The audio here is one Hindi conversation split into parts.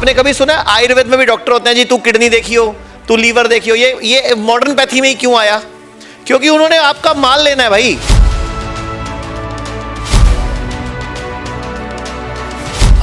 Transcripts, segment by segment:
आपने कभी सुना है आयुर्वेद में भी डॉक्टर होते हैं जी, तू किडनी देखियो, तू लीवर देखियो। ये मॉडर्न पैथी में ही क्यों आया? क्योंकि उन्होंने आपका माल लेना है भाई।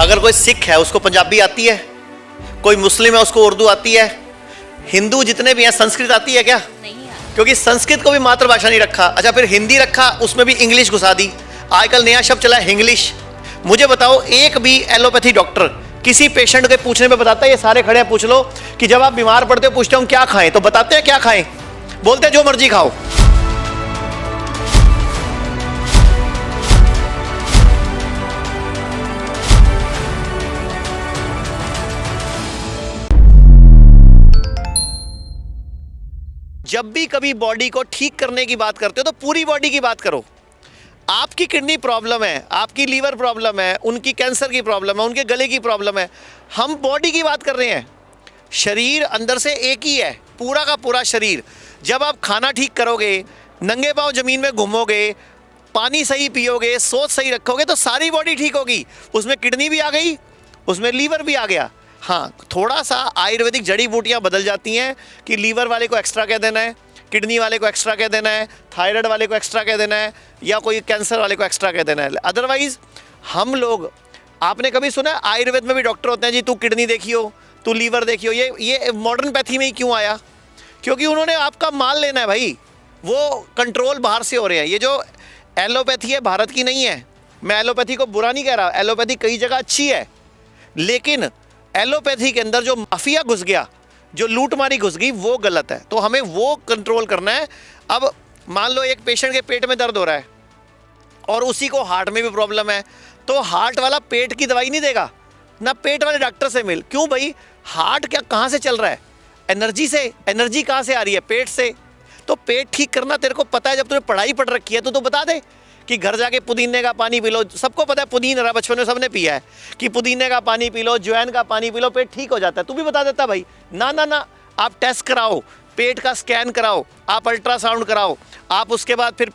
अगर कोई सिख है उसको पंजाबी आती है, कोई मुस्लिम है उसको उर्दू आती है, हिंदू जितने भी हैं संस्कृत आती है क्या? नहीं है। क्योंकि संस्कृत को भी मातृभाषा नहीं रखा। अच्छा, फिर हिंदी रखा, उसमें भी इंग्लिश घुसा दी। आजकल नया शब्द चला है इंग्लिश। मुझे बताओ, एक भी एलोपैथी डॉक्टर किसी पेशेंट के पूछने पे बताता है? ये सारे खड़े हैं, पूछ लो कि जब आप बीमार पड़ते हो पूछते हो क्या खाएं, तो बताते हैं क्या खाएं? बोलते हैं जो मर्जी खाओ। जब भी कभी बॉडी को ठीक करने की बात करते हो तो पूरी बॉडी की बात करो। आपकी किडनी प्रॉब्लम है, आपकी लीवर प्रॉब्लम है, उनकी कैंसर की प्रॉब्लम है, उनके गले की प्रॉब्लम है, हम बॉडी की बात कर रहे हैं। शरीर अंदर से एक ही है, पूरा का पूरा शरीर। जब आप खाना ठीक करोगे, नंगे पांव जमीन में घूमोगे, पानी सही पियोगे, सोच सही रखोगे, तो सारी बॉडी ठीक होगी। उसमें किडनी भी आ गई, उसमें लीवर भी आ गया। हाँ, थोड़ा सा आयुर्वेदिक जड़ी बूटियाँ बदल जाती हैं कि लीवर वाले को एक्स्ट्रा क्या देना है, किडनी वाले को एक्स्ट्रा क्या देना है, थायराइड वाले को एक्स्ट्रा क्या देना है, या कोई कैंसर वाले को एक्स्ट्रा क्या देना है। अदरवाइज हम लोग, आपने कभी सुना है आयुर्वेद में भी डॉक्टर होते हैं जी, तू किडनी देखियो, तू लीवर देखियो। ये मॉडर्न पैथी में ही क्यों आया? क्योंकि उन्होंने आपका माल लेना है भाई। वो कंट्रोल बाहर से हो रहे हैं। ये जो एलोपैथी है भारत की नहीं है। मैं एलोपैथी को बुरा नहीं कह रहा, एलोपैथी कई जगह अच्छी है, लेकिन एलोपैथी के अंदर जो माफिया घुस गया, जो लूटमारी घुस गई, वो गलत है। तो हमें वो कंट्रोल करना है। अब मान लो एक पेशेंट के पेट में दर्द हो रहा है और उसी को हार्ट में भी प्रॉब्लम है, तो हार्ट वाला पेट की दवाई नहीं देगा ना, पेट वाले डॉक्टर से मिल। क्यों भाई? हार्ट क्या कहाँ से चल रहा है? एनर्जी से। एनर्जी कहाँ से आ रही है? पेट से। तो पेट ठीक करना तेरे को पता है, जब तूने पढ़ाई पढ़ रखी है तो बता दे कि घर जाके पुदीने का पानी पी लो। सबको पता है पुदीना, बचपन में सबने पिया है कि पुदीने का पानी पी लो, ज्वाइन का पानी पी लो, पेट ठीक हो जाता है। तू भी बता देता भाई। ना ना ना, आप टेस्ट कराओ, पेट का स्कैन कराओ, आप अल्ट्रासाउंड कराओ, आप उसके बाद फिर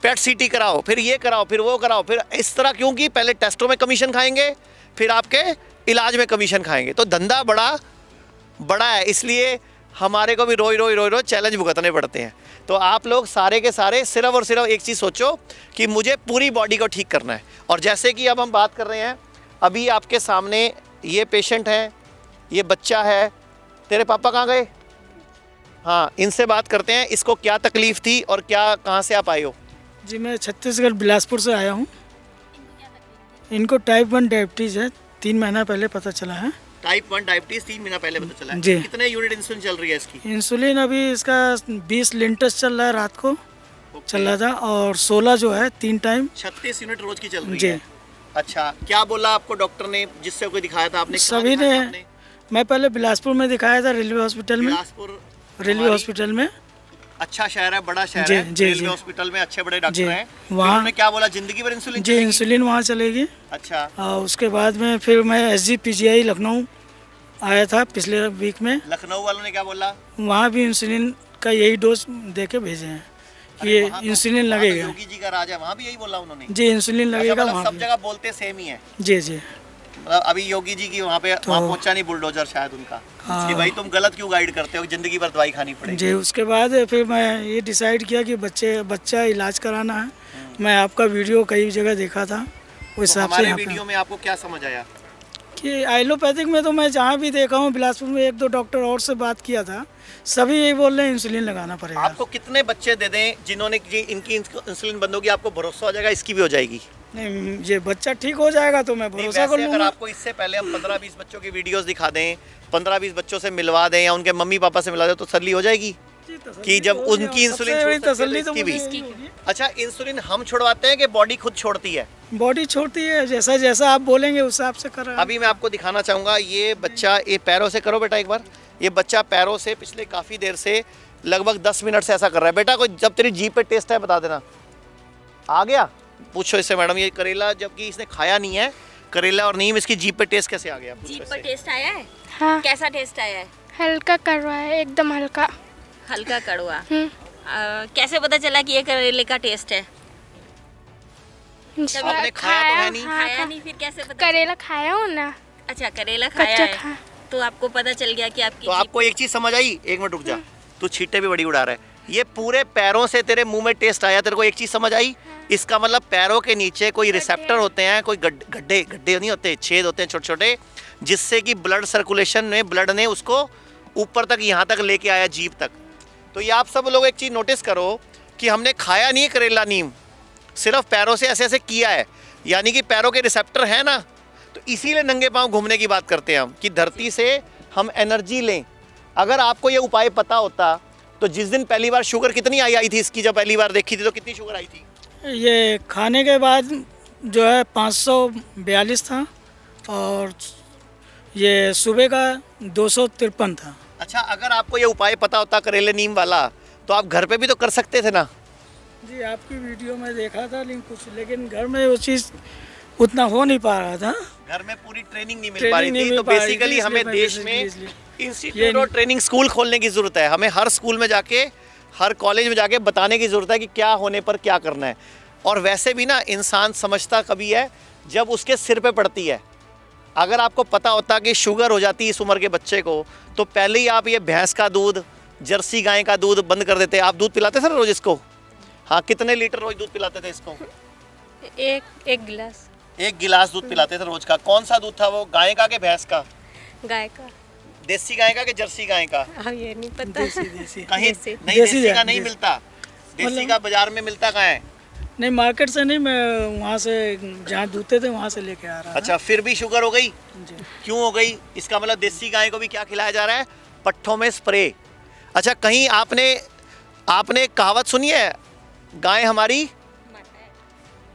पेट सीटी कराओ, फिर ये कराओ, फिर वो कराओ, फिर इस तरह। क्योंकि पहले टेस्टों में कमीशन खाएंगे, फिर आपके इलाज में कमीशन खाएंगे। तो धंधा बड़ा है, इसलिए हमारे को भी रोज चैलेंज भुगतने पड़ते हैं। तो आप लोग सारे के सारे सिर्फ और सिर्फ एक चीज़ सोचो कि मुझे पूरी बॉडी को ठीक करना है। और जैसे कि अब हम बात कर रहे हैं, अभी आपके सामने ये पेशेंट है, ये बच्चा है। तेरे पापा कहाँ गए? हाँ, इनसे बात करते हैं। इसको क्या तकलीफ़ थी और क्या, कहाँ से आप आए हो? जी, मैं छत्तीसगढ़ बिलासपुर से आया हूँ। इनको टाइप 1 डायबिटीज़ है, 3 महीना पहले पता चला है। टाइप 1 डायबिटीज़ 3 महीना पहले पता चला है जी। कितने यूनिट इंसुलिन चल रही है इसकी? इंसुलिन अभी इसका 20 लिंटस चल रहा है, रात को चल रहा था, और 16 जो है 3 टाइम 36 यूनिट रोज की चल रही जी। है। अच्छा, क्या बोला आपको डॉक्टर ने, जिससे कोई दिखाया था आपने? सभी ने। मैं पहले बिलासपुर में दिखाया था, रेलवे हॉस्पिटल में। बिलासपुर रेलवे हॉस्पिटल में अच्छा शहर है, बड़ा शहर जी, है। जी, रेलवे जी। हॉस्पिटल में अच्छे बड़े डॉक्टर जी, हैं। वहाँ- उन्होंने क्या बोला, जिंदगी भर इंसुलिन जी, चलेगी? इंसुलिन वहाँ चलेगी। अच्छा, और उसके बाद में फिर मैं SGPGI लखनऊ आया था पिछले वीक में। लखनऊ वालों ने क्या बोला? वहाँ भी इंसुलिन का यही डोज दे के भेजे हैं कि अरे ये वहाँ तो- इंसुलिन वहाँ तो लगेगा। योगी जी का राज है, वहाँ भी यही बोला उन्होंने? जी, इंसुलिन अच्छा, लगेगा मतलब वहाँ सब भी। जगह बोलते सेम ही है। जी जी। मतलब अभी योगी जी की वहाँ पे वहाँ पहुँचा नहीं बुलडोजर शायद उनका, कि भाई तुम गलत क्यों गाइड करते हो, जिंदगी भर दवाई खानी पड़ेगी। जी, उसके बाद फिर मैं ये डिसाइड किया कि बच्चा इलाज कराना है। मैं आपका वीडियो कई जगह देखा था, उस तो हिसाब से हमारे यहाँ पे वीडियो में आपको क्या समझ आया? कि एलोपैथिक में तो मैं जहाँ भी देखा हूँ, बिलासपुर में 1-2 डॉक्टर और से बात किया था, सभी यही बोल रहे हैं इंसुलिन लगाना पड़ेगा। आपको कितने बच्चे दे दें जिन्होंने कि इनकी इंसुलिन बंद होगी, आपको भरोसा हो जाएगा इसकी भी हो जाएगी? नहीं, ये बच्चा ठीक हो जाएगा तो मैं नहीं, भरोसा कर वैसे अगर लूँगा। आपको इससे पहले हम 15-20 बच्चों की वीडियोस दिखा दें, 15-20 बच्चों से मिलवा दें या उनके मम्मी पापा से मिला दें, तो तसल्ली हो जाएगी कि जब उनकी इंसुलिन छूट सकती है तसल्ली तो तो इसकी भी। मुझे यही होगी। अच्छा, इंसुलिन हम छुड़वाते हैं कि बॉडी खुद छोड़ती है? बॉडी छोड़ती है, जैसा जैसा आप बोलेंगे उस हिसाब से कर रहा है। अभी मैं आपको दिखाना चाहूँगा, ये बच्चा, ये पैरों से करो बेटा एक बार। ये बच्चा पैरों से पिछले काफ़ी देर से लगभग 10 मिनट से ऐसा कर रहा है। बेटा, कोई जब तेरी जीभ पे टेस्ट है बता देना। आ गया? पूछो इससे मैडम, ये करेला जबकि इसने खाया नहीं है, करेला और नीम, इसकी जीभ पे टेस्ट कैसे आ गया? पूछो जीभ पर इससे। टेस्ट आया है? हाँ, कैसा टेस्ट आया है? हल्का कड़वा है, एकदम हल्का। हल्का कड़वा। कैसे पता चला कि ये करेले का टेस्ट है? आपने खाया तो है नहीं? खाया नहीं, फिर कैसे पता? करेला खाया हूँ ना। अच्छा करेला खाया कच्चा है खा तो आपको पता चल गया कि आपकी तो आपको एक चीज समझ आई, एक मिनट रुक जा, तू छींटे भी बड़ी उड़ा रहा है। ये पूरे पैरों से तेरे मुंह में टेस्ट आया, तेरे को एक चीज समझ आई? इसका मतलब पैरों के नीचे कोई रिसेप्टर होते हैं, कोई गड्ढे गड्ढे नहीं होते, छेद होते हैं छोटे छोटे, जिससे कि ब्लड सर्कुलेशन में ब्लड ने उसको ऊपर तक यहाँ तक लेके आया, जीभ तक। तो ये आप सब लोग एक चीज़ नोटिस करो कि हमने खाया नहीं है करेला नीम, सिर्फ पैरों से ऐसे ऐसे किया है, यानी कि पैरों के रिसेप्टर है ना, तो इसीलिए नंगे पांव घूमने की बात करते हैं हम कि धरती से हम एनर्जी लें। अगर आपको ये उपाय पता होता तो जिस दिन पहली बार शुगर कितनी आई थी इसकी, जब पहली बार देखी थी तो कितनी शुगर आई थी? ये खाने के बाद जो है 542 था और ये सुबह का 253 था। अच्छा, अगर आपको ये उपाय पता होता करेले नीम वाला तो आप घर पे भी तो कर सकते थे ना? जी आपकी वीडियो में देखा था लेकिन घर में वो चीज़ उतना हो नहीं पा रहा था। घर में पूरी ट्रेनिंग नहीं मिल पा रही थी, तो बेसिकली हमें देश में इंस्टीट्यूट और ट्रेनिंग स्कूल खोलने की ज़रूरत है। हमें हर स्कूल में जाके, हर कॉलेज में जाके बताने की ज़रूरत है कि क्या होने पर क्या करना है। और वैसे भी ना इंसान समझता कभी है जब उसके सिर पे पड़ती है। अगर आपको पता होता कि शुगर हो जाती है इस उम्र के बच्चे को, तो पहले ही आप ये भैंस का दूध, जर्सी गाय का दूध बंद कर देते। आप दूध पिलाते थे ना रोज़ इसको? हाँ, कितने लीटर रोज़ दूध पिलाते थे इसको? एक गिलास। 1 गिलास दूध पिलाते थे रोज का। कौन सा दूध था वो, गाय का कि भैंस का? गाय का। देसी गाय का कि जर्सी गाय का? हाँ ये नहीं पता। देसी कहीं देसी। नहीं, देसी देसी का है, नहीं देसी। मिलता। देसी का बाजार में मिलता कहाँ है? नहीं, मार्केट से नहीं, मैं वहाँ से जहाँ दूधते थे वहाँ से लेके आ रहा अच्छा, फिर भी शुगर हो गई? जी। क्यों हो गई? इसका मतलब देसी गाय को भी क्या खिलाया जा रहा है? पट्ठों में स्प्रे। अच्छा, कहीं आपने एक कहावत सुनी है, गाय हमारी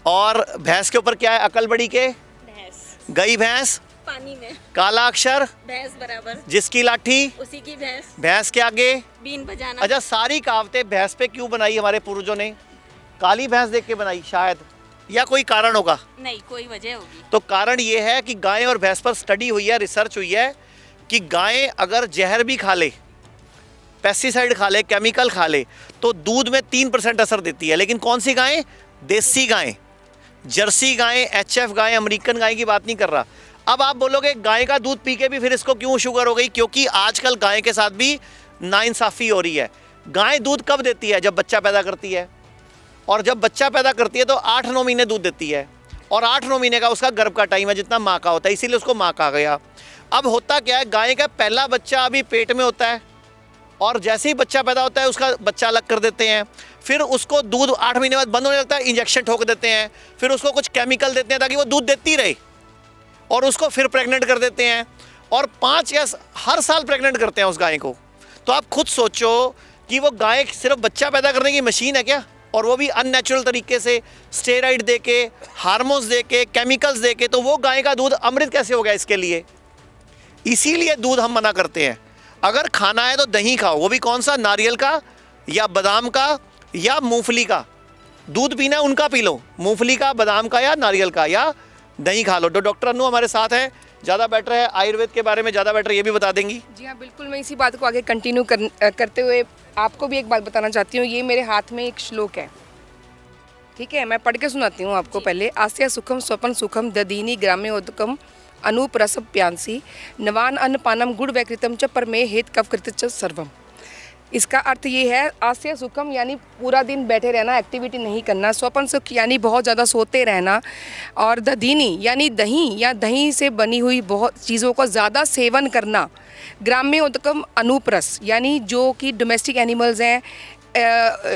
और भैंस के ऊपर क्या है? अकल बड़ी के भैंस गई भैंस, पानी में काला अक्षर भैंस बराबर, जिसकी लाठी उसी की भैंस, भैंस के आगे। बीन बजाना। अच्छा, सारी कहावतें भैंस पे क्यों बनाई हमारे पूर्वजों ने? काली भैंस देख के बनाई शायद, या कोई कारण होगा? नहीं, कोई वजह होगी। तो कारण ये है कि गाय और भैंस पर स्टडी हुई है, रिसर्च हुई है कि गाय अगर जहर भी खा ले, पेस्टिसाइड खा ले, केमिकल खा ले, तो दूध में 3% असर देती है। लेकिन कौन सी गाय? देसी गाय, जर्सी गाय, HF गाय, अमेरिकन गाय की बात नहीं कर रहा। अब आप बोलोगे गाय का दूध पी के भी फिर इसको क्यों शुगर हो गई? क्योंकि आजकल गाय के साथ भी नाइंसाफ़ी हो रही है। गाय दूध कब देती है? जब बच्चा पैदा करती है, और जब बच्चा पैदा करती है तो 8-9 महीने दूध देती है, और 8-9 महीने का उसका गर्भ का टाइम है जितना माँ का होता है, इसीलिए उसको माँ कहा गया। अब होता क्या है, गाय का पहला बच्चा अभी पेट में होता है, और जैसे ही बच्चा पैदा होता है उसका बच्चा अलग कर देते हैं, फिर उसको दूध 8 महीने बाद बंद होने लगता है, इंजेक्शन ठोक देते हैं, फिर उसको कुछ केमिकल देते हैं ताकि वो दूध देती रहे, और उसको फिर प्रेग्नेंट कर देते हैं, और 5 या हर साल प्रेग्नेंट करते हैं उस गाय को। तो आप खुद सोचो कि वो गाय सिर्फ बच्चा पैदा करने की मशीन है क्या? और वो भी अननेचुरल तरीके से स्टेरॉइड दे के, हार्मोन्स दे के, केमिकल्स दे के, तो वो गाय का दूध अमृत कैसे हो गया इसके लिए? इसीलिए दूध हम मना करते हैं। अगर खाना है तो दही खाओ, वो भी कौन सा? नारियल का या बादाम का या मूंगफली का। दूध पीना है उनका पी लो, मूंगफली का, बादाम का या नारियल का, या दही खा लो। तो डॉक्टर अनु हमारे साथ है, ज़्यादा बेटर है, आयुर्वेद के बारे में ज़्यादा बेटर ये भी बता देंगी। जी हाँ, बिल्कुल। मैं इसी बात को आगे कंटिन्यू करते हुए आपको भी एक बात बताना चाहती हूँ। ये मेरे हाथ में एक श्लोक है, ठीक है? मैं पढ़ के सुनाती हूँ आपको पहले। आस्या सुखम स्वपन सुखम ददीनी ग्राम्य उदकम अनूप रसम प्यांसी नवान अन्न पानम गुड़ वैकृतम च परमे हेत कव कृत च सर्वम। इसका अर्थ ये है, आस्या सुखम यानी पूरा दिन बैठे रहना, एक्टिविटी नहीं करना, स्वपन सुख यानी बहुत ज़्यादा सोते रहना, और दधीनी यानी दही या दही से बनी हुई बहुत चीज़ों का ज़्यादा सेवन करना, ग्राम्य उदकम अनूपरस यानी जो कि डोमेस्टिक एनिमल्स हैं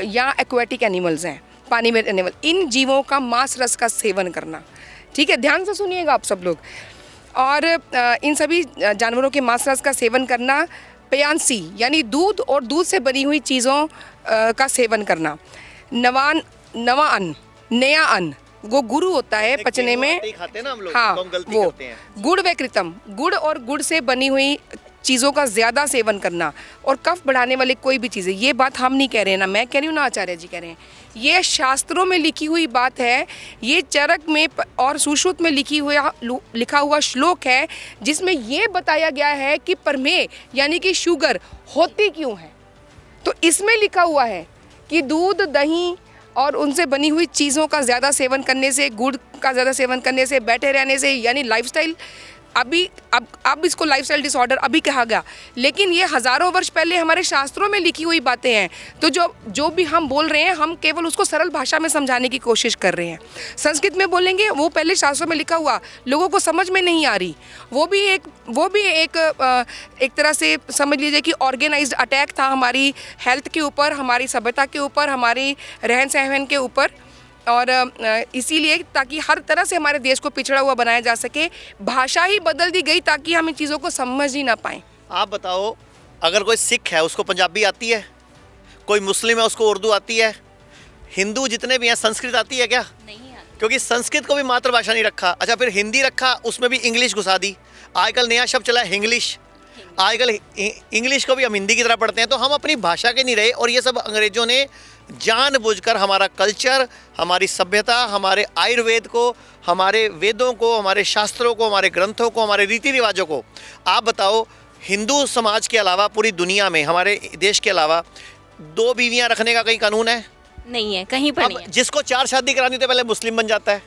या एक्वेटिक एनिमल्स हैं, पानी में रहने वाले, इन जीवों का मांस रस का सेवन करना। ठीक है, ध्यान से सुनिएगा आप सब लोग। और इन सभी जानवरों के मांस रस का सेवन करना, प्यांसी यानी दूध और दूध से बनी हुई चीज़ों का सेवन करना, नवा अन्न, नया अन्न, वो गुरु होता है पचने में, खाते हैं ना हम लोग, हाँ तो हम गलती वो करते हैं। गुड़ व कृतम, गुड़ और गुड़ से बनी हुई चीज़ों का ज़्यादा सेवन करना, और कफ बढ़ाने वाली कोई भी चीज़ें। ये बात हम नहीं कह रहे हैं ना, मैं कह रही हूँ ना, आचार्य जी कह रहे हैं। ये शास्त्रों में लिखी हुई बात है, ये चरक में और सुश्रुत में लिखा हुआ श्लोक है, जिसमें ये बताया गया है कि प्रमेह यानी कि शुगर होती क्यों है। तो इसमें लिखा हुआ है कि दूध, दही और उनसे बनी हुई चीज़ों का ज़्यादा सेवन करने से, गुड़ का ज़्यादा सेवन करने से, बैठे रहने से, यानी लाइफस्टाइल अभी अब इसको लाइफस्टाइल डिसऑर्डर अभी कहा गया, लेकिन ये हज़ारों वर्ष पहले हमारे शास्त्रों में लिखी हुई बातें हैं। तो जो भी हम बोल रहे हैं, हम केवल उसको सरल भाषा में समझाने की कोशिश कर रहे हैं। संस्कृत में बोलेंगे, वो पहले शास्त्रों में लिखा हुआ लोगों को समझ में नहीं आ रही। वो भी एक तरह से समझ लीजिए कि ऑर्गेनाइज्ड अटैक था हमारी हेल्थ के ऊपर, हमारी सभ्यता के ऊपर, हमारी रहन सहन के ऊपर। और इसीलिए ताकि हर तरह से हमारे देश को पिछड़ा हुआ बनाया जा सके, भाषा ही बदल दी गई ताकि हम इन चीज़ों को समझ ही ना पाएँ। आप बताओ, अगर कोई सिख है उसको पंजाबी आती है, कोई मुस्लिम है उसको उर्दू आती है, हिंदू जितने भी हैं संस्कृत आती है क्या? नहीं आती। क्योंकि संस्कृत को भी मातृभाषा नहीं रखा। अच्छा, फिर हिंदी रखा, उसमें भी इंग्लिश घुसा दी। आजकल नया शब्द चला है हिंग्लिश, आजकल इंग्लिश को भी हम हिंदी की तरह पढ़ते हैं। तो हम अपनी भाषा के नहीं रहे, और ये सब अंग्रेज़ों ने जानबूझकर हमारा कल्चर, हमारी सभ्यता, हमारे आयुर्वेद को, हमारे वेदों को, हमारे शास्त्रों को, हमारे ग्रंथों को, हमारे रीति रिवाजों को। आप बताओ, हिंदू समाज के अलावा पूरी दुनिया में, हमारे देश के अलावा 2 बीवियां रखने का कहीं कानून है? नहीं है, कहीं पर नहीं अब है। जिसको 4 शादी करानी होती है पहले मुस्लिम बन जाता है,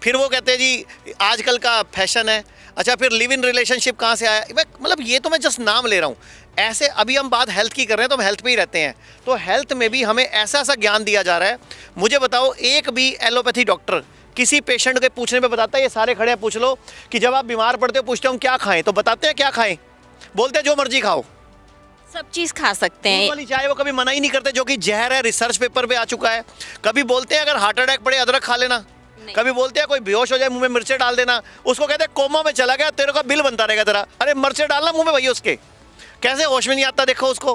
फिर वो कहते हैं जी आजकल का फैशन है। अच्छा, फिर लिव इन रिलेशनशिप कहाँ से आया? मतलब ये तो मैं जस्ट नाम ले रहा हूँ। ऐसे अभी हम बात हेल्थ की कर रहे हैं, तो हम हेल्थ पे ही रहते हैं। तो हेल्थ में भी हमें ऐसा ऐसा ज्ञान दिया जा रहा है। मुझे बताओ, एक भी एलोपैथी डॉक्टर किसी पेशेंट के पूछने पे बताता है? ये सारे खड़े हैं, पूछ लो कि जब आप बीमार पड़ते हो पूछते हो हम क्या खाएं, तो बताते हैं क्या खाएं? बोलते हैं जो मर्जी खाओ, सब चीज़ खा सकते दूध हैं। वाली चाय वो कभी मना ही नहीं करते, जो कि जहर है, रिसर्च पेपर पे आ चुका है। कभी बोलते हैं अगर हार्ट अटैक पड़े अदरक खा लेना, कभी बोलते हैं कोई बेहोश हो जाए मुंह में मिर्चे डाल देना, उसको कहते हैं कोमा में चला गया, तेरे का बिल बनता रहेगा तेरा। अरे मिर्चे डालना मुंह में भैया, उसके कैसे होश में नहीं आता, देखो उसको।